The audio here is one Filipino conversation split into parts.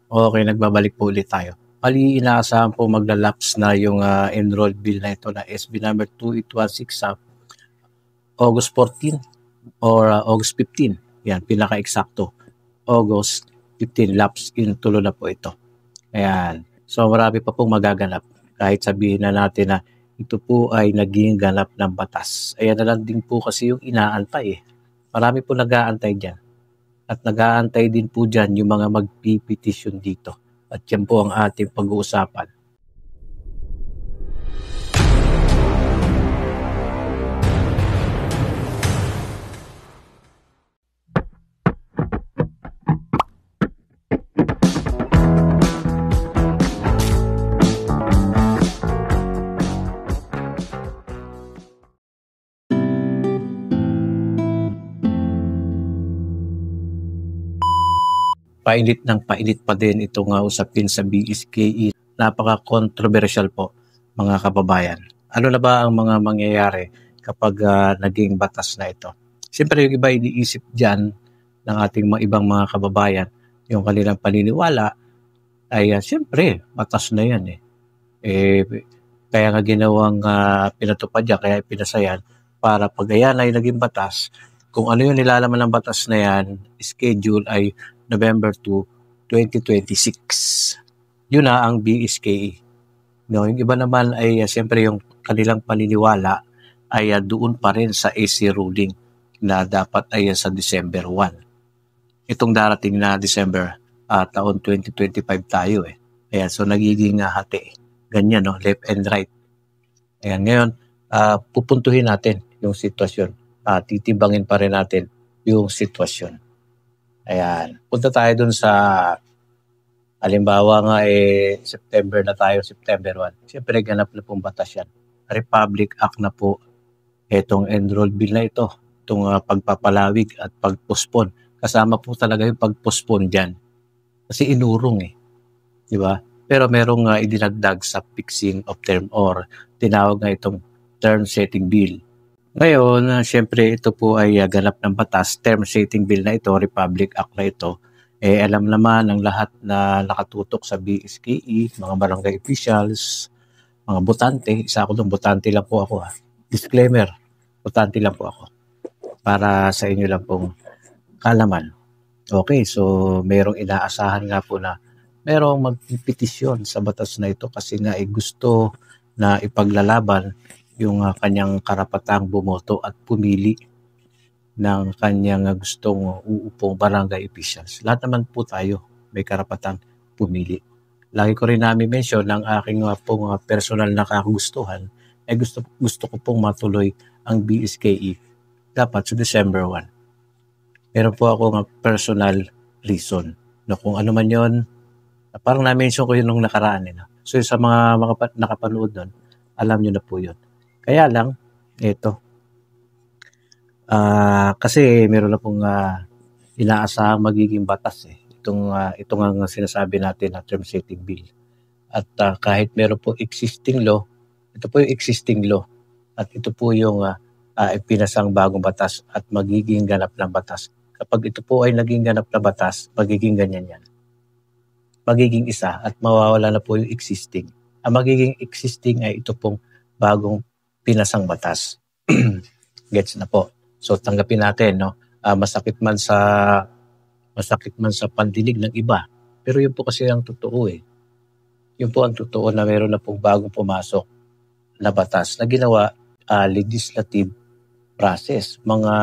Okay, nagbabalik po ulit tayo. Bali, inaasahan po magla-lapse na yung enrolled bill na ito na SB number 2816 sa August 14 or August 15. Yan, pinaka-eksakto. August 15, lapse in tulo na po ito. Ayan. So, marami pa pong magaganap. Kahit sabihin na natin na ito po ay naging ganap ng batas. Ayan na lang din po kasi yung inaantay eh. Marami po nag-aantay dyan. At nag-aantay din po dyan yung mga magpipetisyon dito. At yan po ang ating pag-uusapan. Painit ng painit pa din itong usapin sa BSKE. Napaka-controversial po, mga kababayan. Ano na ba ang mga mangyayari kapag naging batas na ito? Siyempre, yung iba iniisip dyan ng ating mga ibang mga kababayan, yung kanilang paniniwala ay siyempre, batas na yan eh. Kaya nga ginawang pinatupad yan, kaya pinasayan para pag ayan ay naging batas, kung ano yung nilalaman ng batas na yan, schedule ay November 2, 2026. Yun na ang BSKE. No, yung iba naman ay siyempre yung kanilang paniniwala ay doon pa rin sa AC ruling na dapat ay sa December 1. Itong darating na December taon 2025 tayo eh. Ayan, so nagiging hati. Ganyan, no? Left and right. Ayan, ngayon, pupuntuhin natin yung sitwasyon. Titibangin pa rin natin yung sitwasyon. Ayan. Punta tayo dun sa, halimbawa nga September na tayo, September 1. Siyempre, ganap na pong batas yan. Republic Act na po itong enrolled bill na ito. Itong pagpapalawig at pagpospon. Kasama po talaga yung pagpospon dyan. Kasi inurong eh. Di ba? Pero merong idinagdag sa fixing of term or tinawag nga itong term setting bill. Ngayon, siyempre ito po ay ganap ng batas, term setting bill na ito, Republic Act na ito. Alam naman ng lahat na nakatutok sa BSKE, mga barangay officials, mga botante. Isa ako doon, botante lang po ako. Disclaimer, botante lang po ako. Para sa inyo lang pong kalaman. Okay, so merong inaasahan nga po na merong magpipetisyon sa batas na ito kasi nga gusto na ipaglalaban yung kanyang karapatang bumoto at pumili ng kanyang gustong uupong barangay officials. Lahat naman po tayo may karapatang pumili. Lagi ko rin namin mention ng aking pong personal na kagustuhan ay gusto ko pong matuloy ang BSKE dapat sa December 1. Meron po akong personal reason na kung ano man yon, parang na-mention ko yun nung nakaraan. So sa mga nakapanood nun, alam nyo na po yun. Kaya lang, ito. Kasi meron na pong inaasahang magiging batas eh. Itong ang sinasabi natin na term setting bill. At kahit meron po existing law, ito po yung existing law. At ito po yung ipinasang bagong batas at magiging ganap ng batas. Kapag ito po ay naging ganap na batas, magiging ganyan yan. Magiging isa at mawawala na po yung existing. Ang magiging existing ay ito pong bagong pinasang batas. Gets na po. So tanggapin natin, no? Masakit man sa pandinig ng iba. Pero yun po kasi ang totoo eh. Yun po ang totoo na meron na pong bagong pumasok na batas na ginawa legislative process. Mga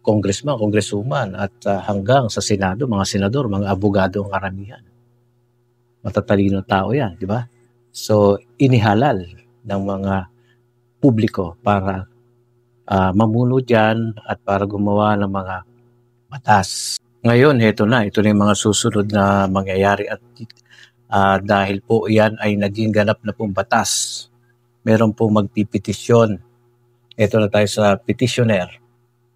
congresswoman at hanggang sa Senado, mga senador, mga abogado ang karamihan. Matatalino tao yan, di ba? So inihalal ng mga publiko para mamuno dyan at para gumawa ng mga batas. Ngayon, ito na yung mga susunod na mangyayari at dahil po yan ay naging ganap na pong batas. Meron pong magpipetisyon. Ito na tayo sa petitioner.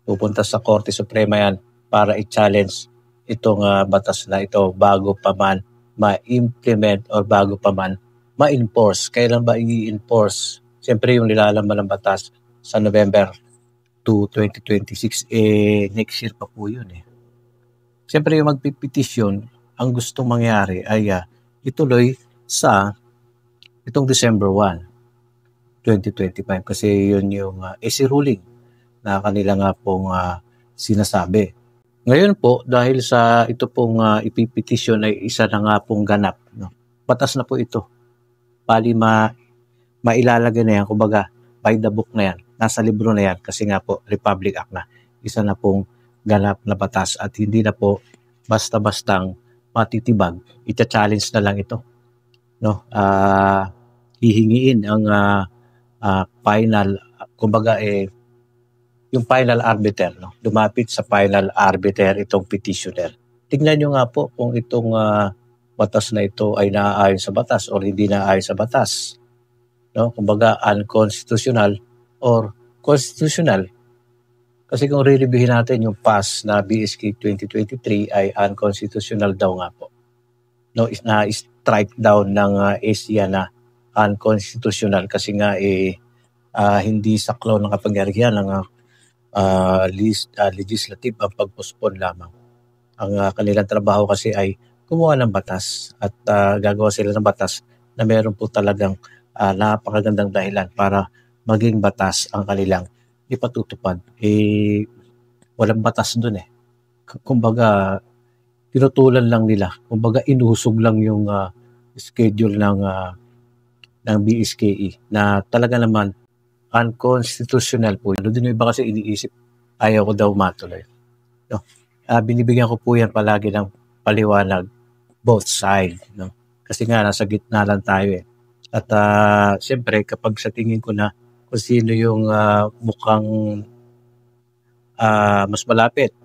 Pupunta sa Korte Suprema yan para i-challenge itong batas na ito bago pa man ma-implement or bago pa man ma-enforce. Kailan ba i-enforce? Siyempre yung nilalaman ng batas sa November 2, 2026, next year pa po yun eh. Siyempre yung magpipetisyon, ang gustong mangyari ay ituloy sa itong December 1, 2025 kasi yun yung SC ruling na kanila nga pong sinasabi. Ngayon po, dahil sa ito pong ipipetisyon ay isa na nga pong ganap, no? Batas na po ito. Bali mailalagay na yan, kumbaga by the book na yan, nasa libro na yan kasi nga po Republic Act na, isa na pong ganap na batas at hindi na po basta-bastang matitibag, ita-challenge na lang ito, no? Hihingiin ang final, kumbaga yung final arbiter, no? Lumapit sa final arbiter itong petitioner. Tingnan nyo nga po kung itong batas na ito ay naaayon sa batas or hindi naaayon sa batas, no? Kumbaga unconstitutional or constitutional. Kasi kung re-reviewin natin yung past na BSK 2023 ay unconstitutional daw nga po, no? Na strike down ng ASEA na unconstitutional kasi nga hindi saklaw ng kapangyarihan ng legislative ang pagpospon lamang. Ang kanilang trabaho kasi ay gumawa ng batas at gagawa sila ng batas na meron po talagang napakagandang dahilan para maging batas ang kanilang ipatutupad. Walang batas dun Kumbaga, tinutulan lang nila. Kumbaga, inusog lang yung schedule ng BSKE na talaga naman unconstitutional po. Ano din yung iba kasi iniisip, ayaw ko daw matuloy. No? Binibigyan ko po yan palagi ng paliwanag, both side. No? Kasi nga, nasa gitna lang tayo At siyempre, kapag sa tingin ko na kung sino yung mukhang mas malapit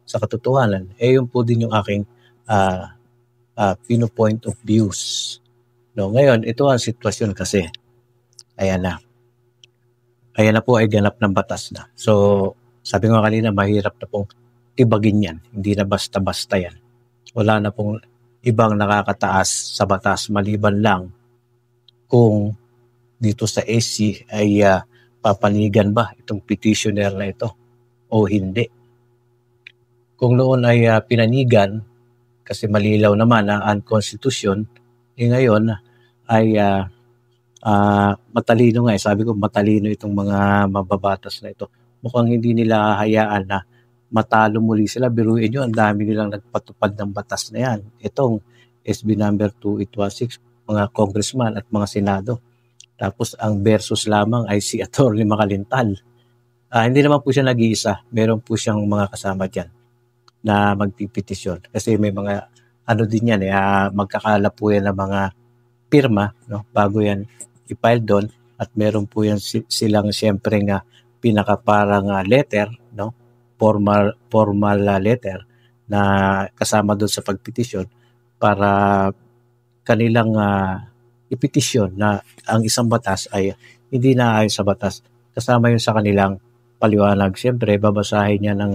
sa katotohanan, yun po din yung aking point of views. No, ngayon, ito ang sitwasyon kasi. Ayan na po ay ganap ng batas na. So, sabi ko kanina, mahirap na pong ibagin yan. Hindi na basta-basta yan. Wala na pong ibang nakakataas sa batas maliban lang kung dito sa SC ay papanigan ba itong petitioner na ito o hindi. Kung noon ay pinanigan, kasi malilaw naman ang unconstitution, ngayon ay matalino nga sabi ko matalino itong mga mababatas na ito. Mukhang hindi nila hayaan na matalo muli sila. Biruin nyo, ang dami nilang nagpatupad ng batas na yan. Itong SB number 2816, mga congressman at mga senado. Tapos ang versus lamang ay si Atty. Macalintal. Hindi naman po siya nag-iisa. Meron po siyang mga kasama dyan na magpipetisyon. Kasi may mga din yan magkakala po yan ng mga pirma, no, bago yan i-file doon at meron po yan silang siyempre nga pinakaparang letter, no, formal letter na kasama doon sa pagpetisyon para kanilang ipetisyon na ang isang batas ay hindi naayon sa batas. Kasama yun sa kanilang paliwanag. Siyempre, babasahin niya ng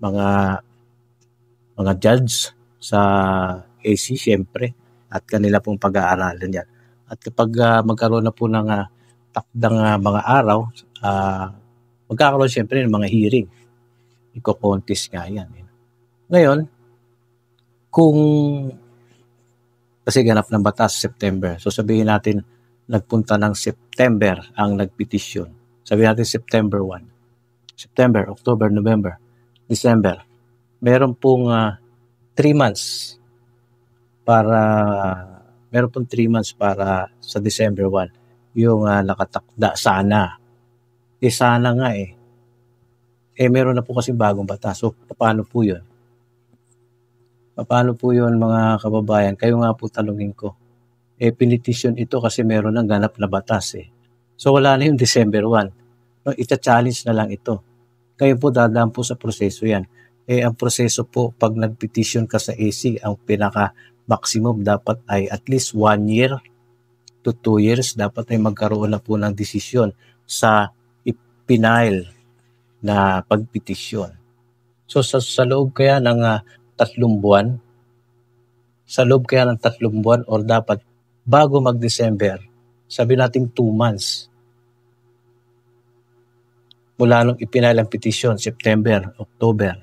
mga judge sa AC, siyempre, at kanila pong pag-aaralan yan. At kapag magkaroon na po ng takdang mga araw, magkakaroon siyempre ng mga hearing. Iko-contest nga yan. Ngayon, kung kasi ganap ng batas September, so sabihin natin nagpunta ng September ang nagpetisyon. Sabihin natin September 1. September, October, November, December. Meron pong 3 months para sa December 1 yung nakatakda sana. Sana nga meron na po kasi bagong batas. So, paano po yun? Paano po yun mga kababayan? Kayo nga po tanungin ko. Pinitisyon ito kasi meron ng ganap na batas So, wala na yung December 1. No, ita-challenge na lang ito. Kayo po dadaan po sa proseso yan. Ang proseso po, pag nag-petition ka sa AC, ang pinaka-maximum dapat ay at least 1 year to 2 years. Dapat ay magkaroon na po ng desisyon sa ipinail na pagpetisyon. So, sa loob kaya ng 3 buwan, or dapat bago mag-December, sabi natin 2 months, mula nung ipinail ang petisyon, September, October,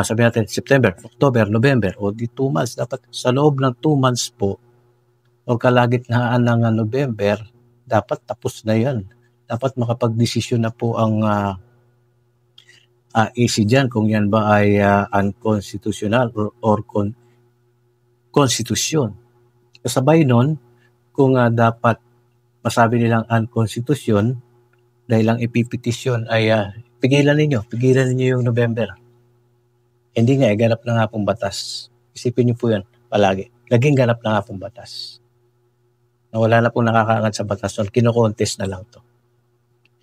sabi natin September, October, November, o di 2 months. Dapat sa loob ng 2 months po o kalagitnaan ng November, dapat tapos na yan. Dapat makapag-desisyon na po ang AC dyan kung yan ba ay unconstitutional or konstitusyon. Kasabay nun, kung dapat masabi nilang unconstitution, dahil ang ipipetisyon ay pigilan ninyo yung November. Hindi nga, ganap na nga pong batas. Isipin niyo po yan palagi. Naging ganap na nga pong batas. Na wala na pong nakakaangat sa batas. So, kino-contest na lang to.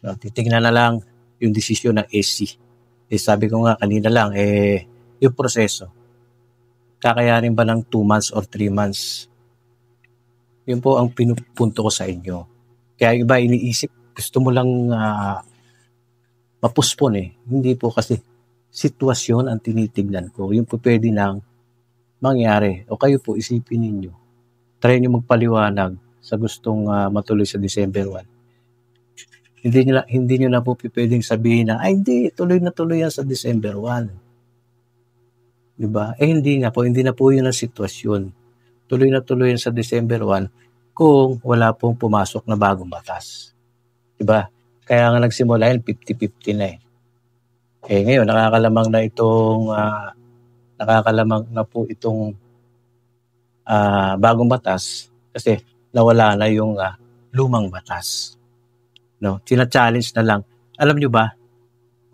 So, titignan na lang yung desisyon ng AC. Sabi ko nga kanina lang, yung proseso. Kakayanin ba ng 2 months or 3 months? Yun po ang pinupunto ko sa inyo. Kaya iba iniisip, gusto mo lang mapuspon Hindi po kasi sitwasyon ang tinitignan ko. Yung po pwede nang mangyari. O kayo po, isipin ninyo. Try nyo magpaliwanag sa gustong matuloy sa December 1. Hindi nyo na po pwedeng sabihin na, ay hindi, tuloy na tuloy yan sa December 1. Diba? Hindi na po yun ang sitwasyon. Tuloy na tuloy yan sa December 1 kung wala pong pumasok na bagong batas. Diba? Kaya nga nagsimula yan, 50-50 na ngayon, nakakalamang na po itong bagong batas kasi nawala na yung lumang batas. No? Tina-challenge na lang. Alam nyo ba,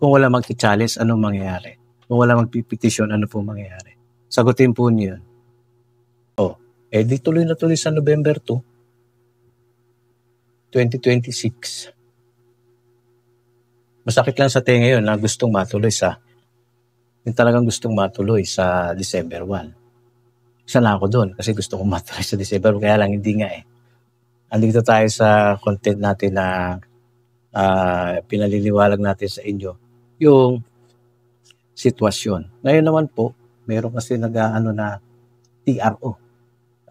kung wala mag-challenge, anong mangyayari? Kung wala magpipetisyon, ano po mangyayari? Sagutin po niyo yun. Di tuloy na tuloy sa November 2, 2026. Masakit lang sa tenga yun na gustong matuloy yung talagang gustong matuloy sa December 1. Isa na ako doon kasi gusto kong matuloy sa December, kaya lang hindi nga Andito tayo sa content natin na pinaliliwalag natin sa inyo yung sitwasyon. Ngayon naman po, meron kasi nag-ano na TRO.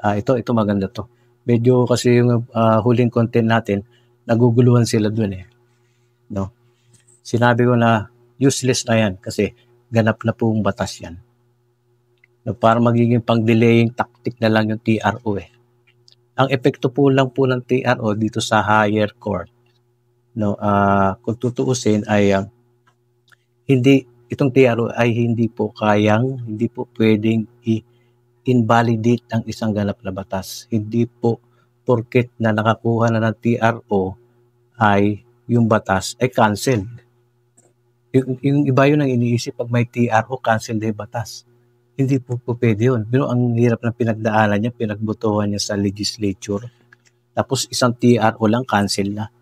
Ito maganda to. Medyo kasi yung huling content natin, naguguluhan sila dun No? Sinabi ko na useless na yan kasi ganap na pong batas yan. No, para magiging pang-delaying tactic na lang yung TRO Ang epekto po lang po ng TRO dito sa higher court, no, kung tutuusin ay itong TRO ay hindi po pwedeng i-invalidate ang isang ganap na batas. Hindi po porket na nakakuha na ng TRO ay yung batas ay cancel. Yung iba yun ang iniisip pag may TRO, cancel na yung batas. Hindi po pwede yun. Pero ang hirap ng pinagdaanan niya, pinagbutuhan niya sa legislature. Tapos isang TRO lang, cancel na.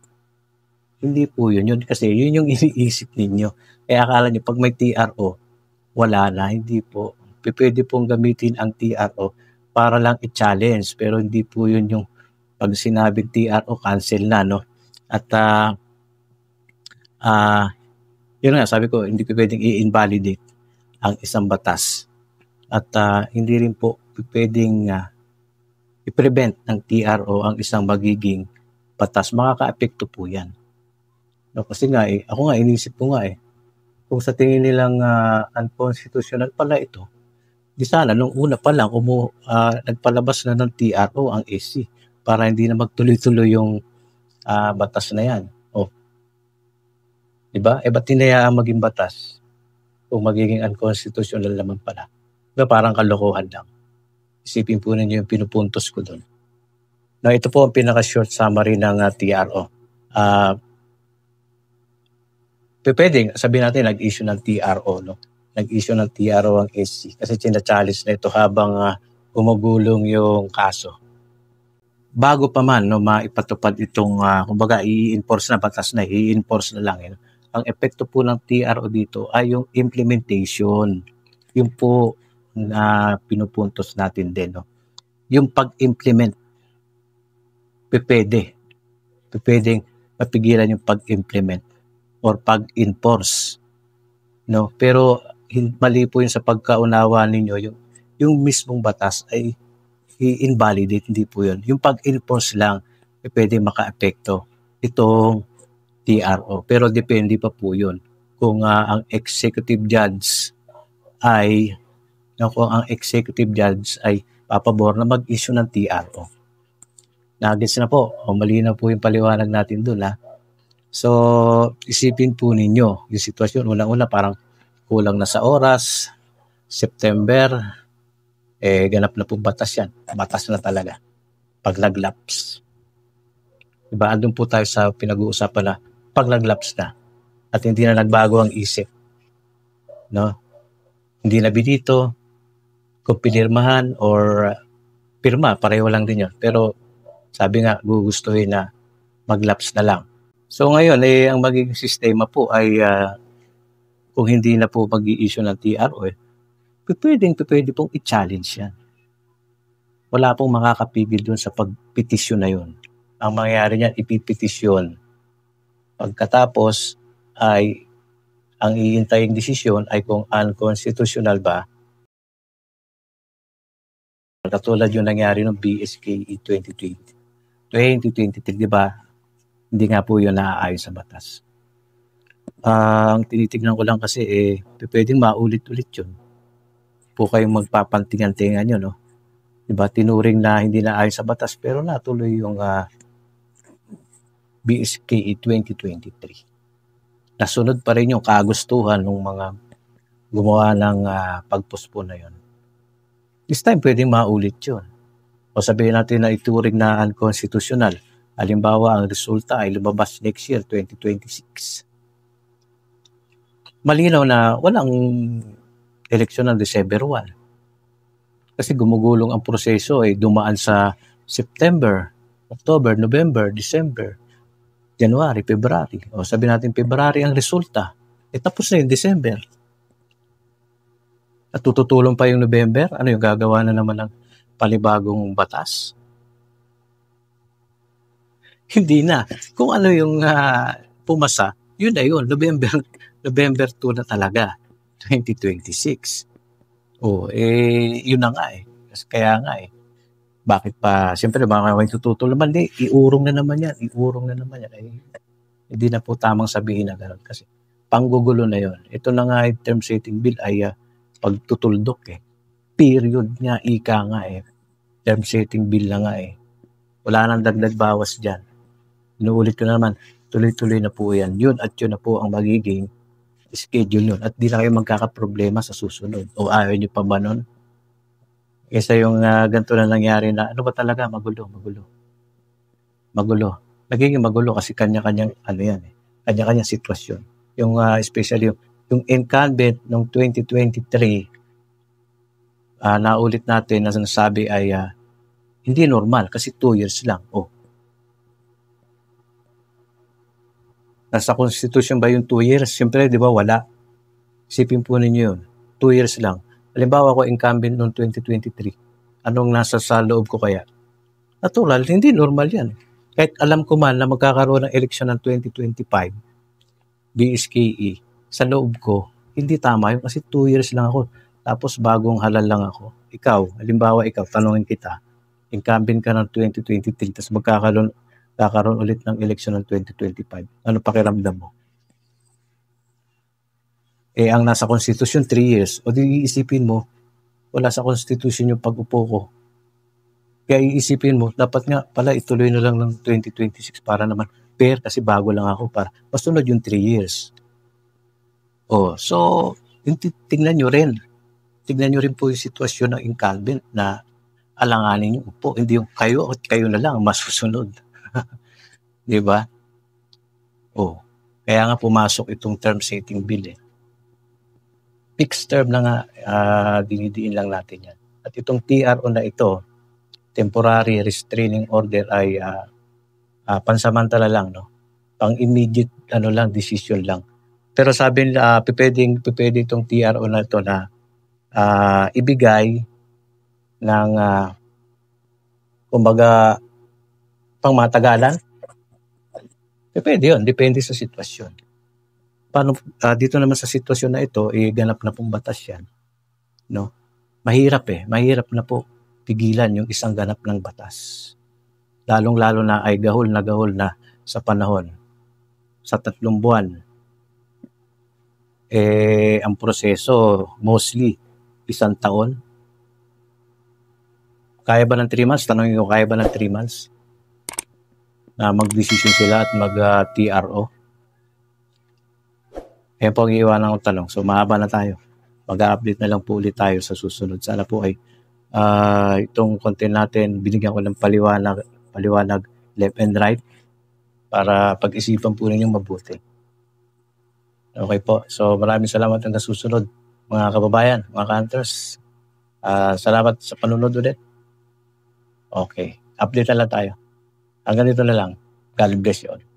Hindi po yun. Kasi yun yung iniisip ninyo. Kaya akala niyo, pag may TRO, wala na. Hindi po. Pwede pong gamitin ang TRO para lang i-challenge. Pero hindi po yun yung pag sinabing TRO, cancel na, no? At yun nga, sabi ko, hindi pwedeng i-invalidate ang isang batas. At hindi rin po pwedeng i-prevent ng TRO ang isang magiging batas. Makaka-apekto po yan. No, kasi nga, ako nga, inisip ko nga kung sa tingin nilang unconstitutional pala ito, di sana, nung una pa lang, nagpalabas na ng TRO ang AC para hindi na magtuloy-tuloy yung batas na yan. Diba? Ba't hinayaan maging batas kung magiging unconstitutional naman pala? Diba parang kalokohan lang? Isipin po ninyo yung pinupuntos ko doon. No, ito po ang pinaka-short summary ng TRO. Pwedeng, sabihin natin, nag-issue ng TRO. No? Nag-issue ng TRO ang SC kasi china-challenge na ito habang gumugulong yung kaso. Bago pa man maipatupad itong, kumbaga, i-enforce na batas na, i-enforce na lang. Ang epekto po ng TRO dito ay yung implementation. Yung po na pinupuntos natin din. No? Yung pag-implement, pwedeng mapigilan yung pag-implement or pag-enforce. No? Pero mali po yung sa pagkaunawa ninyo, yung mismong batas ay i-invalidate, hindi po yun. Yung pag-enforce lang, pwedeng maka-apekto itong TRO. Pero depende pa po yun kung ang executive judge ay kung ang executive judge ay papabor na mag-issue ng TRO. Nagets na po, o malinaw po yung paliwanag natin doon, ha. So, isipin po ninyo yung sitwasyon. Unang-una, parang kulang na sa oras, September, ganap na po batas yan. Batas na talaga. Pag nag-lapse. Diba, andun po tayo sa pinag-uusapan na pag nag-lapse na at hindi na nagbago ang isip. No? Hindi na binito, kung pinirmahan or pirma, pareho lang din yun. Pero sabi nga, gugustuhin na mag-lapse na lang. So ngayon, ang magiging sistema po ay kung hindi na po mag-i-issue ng TRO, pwede pong i-challenge yan. Wala pong makakapigil dun sa pagpetisyon na yun. Ang mangyayari niyan, ipipetisyon. Pagkatapos ay ang iintaying desisyon ay kung unconstitutional ba, katulad yung nangyari ng BSKE 2023, di ba? Hindi nga po yun naaayon sa batas. Ang tinitignan ko lang kasi, pwedeng maulit-ulit yun. Po kayong magpapantingan-tingan yun, no? Diba? Tinuring na hindi naayon sa batas, pero natuloy yung BSKE 2023. Nasunod pa rin yung kagustuhan ng mga gumawa ng pagpospon na yun. This time, pwedeng maulit yun. O sabihin natin na ituring na unconstitutional. Halimbawa, ang resulta ay lumabas next year, 2026. Malinaw na walang eleksyon ng December 1. Kasi gumugulong ang proseso, dumaan sa September, October, November, December, January, February. O sabihin natin February ang resulta. Tapos na yung December. At tututulong pa yung November, ano yung gagawa na naman ng panibagong batas? Hindi na. Kung ano yung pumasa, yun na yun. November 2 na talaga, 2026. Yun na nga Kaya nga bakit pa, siyempre baka may tutulong naman, iurong na naman yan. Hindi na po tamang sabihin na gano'n kasi panggugulo na yun. Ito na nga term setting bill ay pagtutuldok Period nga, ika nga Term setting bill na nga Wala nang dagdag bawas dyan. Inuulit ko na naman, tuloy-tuloy na po yan. Yun at yun na po ang magiging schedule yun. At di na kayo magkakaproblema sa susunod. O ayaw nyo pa ba nun? Kesa yung ganito na nangyari na, ano ba talaga, magulo. Nagiging magulo kasi kanya-kanyang, kanya-kanyang sitwasyon. Yung especially yung incumbent noong 2023, naulit natin na sinasabi ay hindi normal kasi 2 years lang. Nasa Constitution ba yung 2 years? Siyempre, di ba, wala. Isipin po ninyo yun. 2 years lang. Halimbawa ako incumbent noong 2023. Anong nasa sa loob ko kaya? Natural, hindi normal yan. Kahit alam ko man na magkakaroon ng eleksyon ng 2025, BSKE, sa loob ko, hindi tama yun kasi 2 years lang ako. Tapos bagong halal lang ako. Ikaw, halimbawa ikaw, tanungin kita, incumbent ka ng 2023, tapos kakaroon ulit ng eleksyon ng 2025. Ano pakiramdam mo? Ang nasa Constitution, 3 years. O di iisipin mo, wala sa Constitution yung pag-upo ko. Kaya iisipin mo, dapat nga pala ituloy na lang ng 2026 para naman fair kasi bago lang ako para masunod yung 3 years. So, tingnan nyo rin. Tingnan nyo rin po yung sitwasyon ng incumbent na alanganin nyo po. Hindi yung kayo at kayo na lang masusunod. Di ba? Kaya nga pumasok itong term setting bill Fixed term na nga, dinidiin lang natin yan. At itong TRO na ito, temporary restraining order ay pansamantala lang, no? Pang immediate decision lang. Pero sabi nila, pwede itong TRO na ito na ibigay ng kumbaga pangmatagalan. Pwede yun, depende sa sitwasyon. Paano, dito naman sa sitwasyon na ito, ganap na pong batas yan. No? Mahirap na po pigilan yung isang ganap ng batas. Lalong-lalo na ay gahol na sa panahon. Sa 3 buwan, ang proseso mostly 1 taon. Kaya ba ng 3 months? Tanongin ko, kaya ba ng 3 months na mag-decision sila at mag-TRO? Yan po ang iiwanan kong tanong. So, mahaba na tayo. Mag-update na lang po ulit tayo sa susunod. Sana po ay itong content natin, binigyan ko ng paliwanag left and right para pag-isipan po ninyong mabuti. Okay po. So, maraming salamat na nasusunod, mga kababayan, mga ka-hunters. Salamat sa panunod ulit. Okay. Update na lang tayo. Hanggang dito na lang. God bless you all.